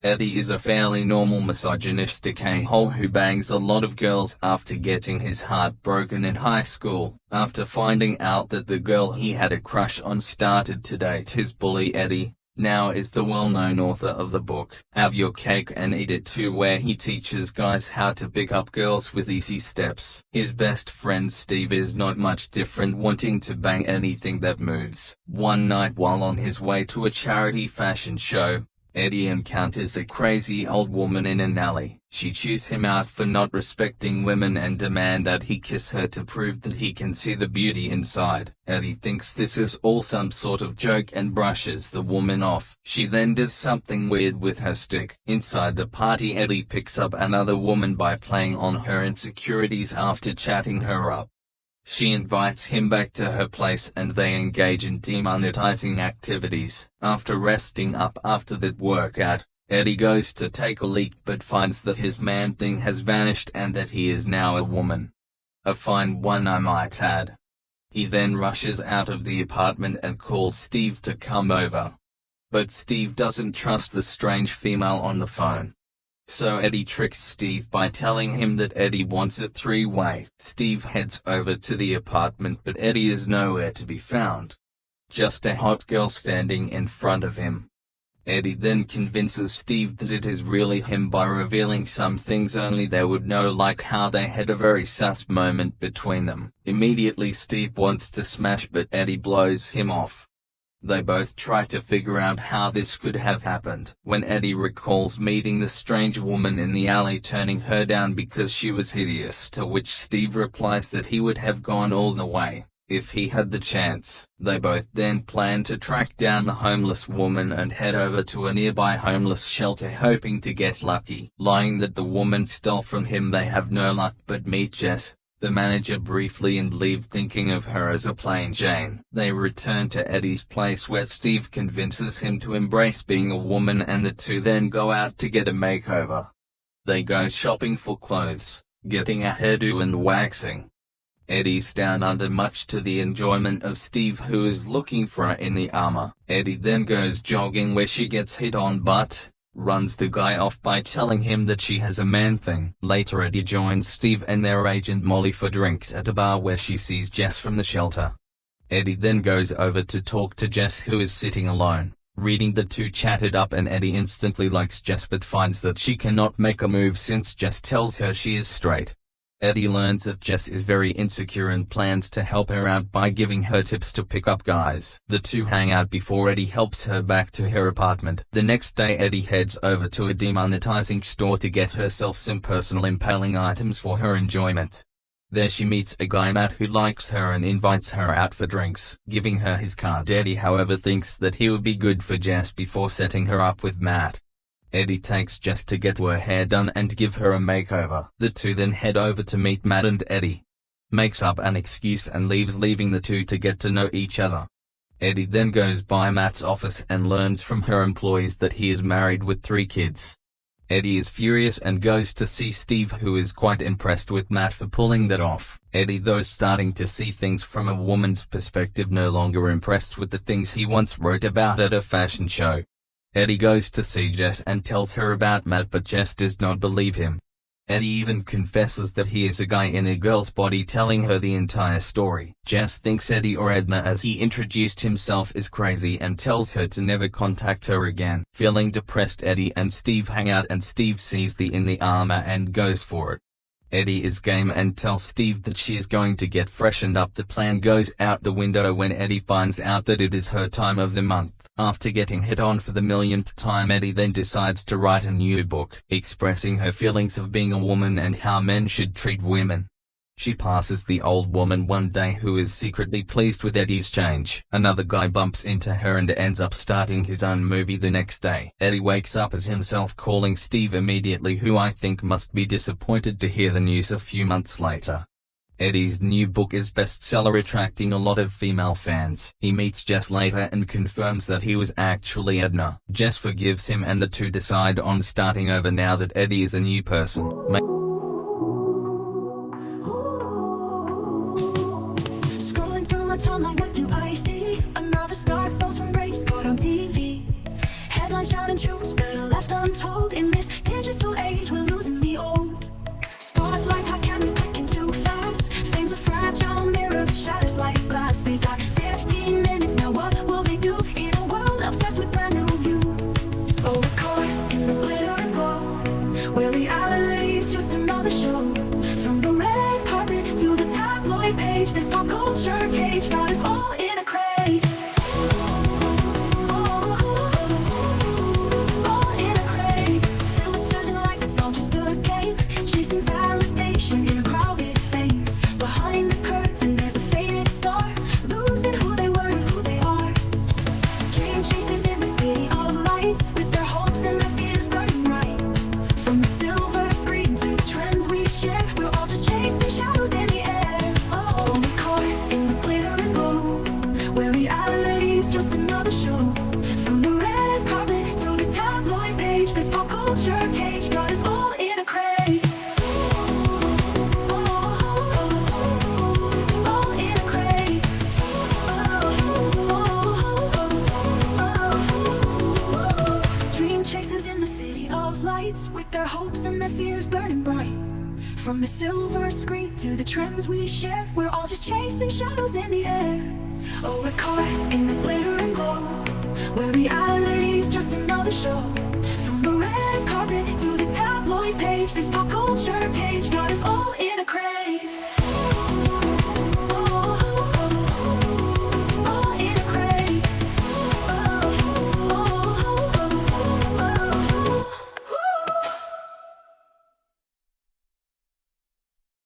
Eddie is a fairly normal misogynistic a-hole who bangs a lot of girls after getting his heart broken in high school. After finding out that the girl he had a crush on started to date his bully, Eddie now is the well-known author of the book Have Your Cake and Eat It Too, where he teaches guys how to pick up girls with easy steps. His best friend Steve is not much different, wanting to bang anything that moves. One night while on his way to a charity fashion show, Eddie encounters a crazy old woman in an alley. She chews him out for not respecting women and demands that he kiss her to prove that he can see the beauty inside. Eddie thinks this is all some sort of joke and brushes the woman off. She then does something weird with her stick. Inside the party, Eddie picks up another woman by playing on her insecurities after chatting her up. She invites him back to her place and they engage in demonetizing activities. After resting up after that workout, Eddie goes to take a leak but finds that his man thing has vanished and that he is now a woman. A fine one, I might add. He then rushes out of the apartment and calls Steve to come over. But Steve doesn't trust the strange female on the phone. So Eddie tricks Steve by telling him that Eddie wants a three-way. Steve heads over to the apartment but Eddie is nowhere to be found. Just a hot girl standing in front of him. Eddie then convinces Steve that it is really him by revealing some things only they would know, like how they had a very sus moment between them. Immediately Steve wants to smash but Eddie blows him off. They both try to figure out how this could have happened. When Eddie recalls meeting the strange woman in the alley, turning her down because she was hideous, to which Steve replies that he would have gone all the way if he had the chance. They both then plan to track down the homeless woman and head over to a nearby homeless shelter hoping to get lucky. Lying that the woman stole from him, they have no luck but meet Jess, the manager, briefly and leave thinking of her as a plain Jane. They return to Eddie's place where Steve convinces him to embrace being a woman and the two then go out to get a makeover. They go shopping for clothes, getting a hairdo and waxing. Eddie's down under, much to the enjoyment of Steve, who is looking for her in the armor. Eddie then goes jogging where she gets hit on but runs the guy off by telling him that she has a man thing. Later Eddie joins Steve and their agent Molly for drinks at a bar where she sees Jess from the shelter. Eddie then goes over to talk to Jess, who is sitting alone. Reading the two chatted up and Eddie instantly likes Jess but finds that she cannot make a move since Jess tells her she is straight. Eddie learns that Jess is very insecure and plans to help her out by giving her tips to pick up guys. The two hang out before Eddie helps her back to her apartment. The next day Eddie heads over to a demonetizing store to get herself some personal impaling items for her enjoyment. There she meets a guy, Matt, who likes her and invites her out for drinks, giving her his card. Eddie however thinks that he would be good for Jess before setting her up with Matt. Eddie takes Jess to get her hair done and give her a makeover. The two then head over to meet Matt and Eddie makes up an excuse and leaves, leaving the two to get to know each other. Eddie then goes by Matt's office and learns from her employees that he is married with 3 kids. Eddie is furious and goes to see Steve, who is quite impressed with Matt for pulling that off. Eddie, though starting to see things from a woman's perspective, no longer impressed with the things he once wrote about at a fashion show. Eddie goes to see Jess and tells her about Matt, but Jess does not believe him. Eddie even confesses that he is a guy in a girl's body, telling her the entire story. Jess thinks Eddie, or Edna as he introduced himself, is crazy and tells her to never contact her again. Feeling depressed, Eddie and Steve hang out and Steve sees the in the armor and goes for it. Eddie is game and tells Steve that she is going to get freshened up. The plan goes out the window when Eddie finds out that it is her time of the month. After getting hit on for the millionth time, Eddie then decides to write a new book, expressing her feelings of being a woman and how men should treat women. She passes the old woman one day, who is secretly pleased with Eddie's change. Another guy bumps into her and ends up starting his own movie the next day. Eddie wakes up as himself, calling Steve immediately, who I think must be disappointed to hear the news a few months later. Eddie's new book is bestseller, attracting a lot of female fans. He meets Jess later and confirms that he was actually Edna. Jess forgives him and the two decide on starting over now that Eddie is a new person. Scrolling through my timeline, what do I see? Another star falls from grace, caught on TV. Headlines shouting truths, better left untold. culture cage got us all in a craze. All in a craze. Dream chasers in the city of lights, with their hopes and their fears burning bright. From the silver screen to the trends we share, we're all just chasing shadows in the air. Oh, we're caught in the glitter and glow, where reality's just another show.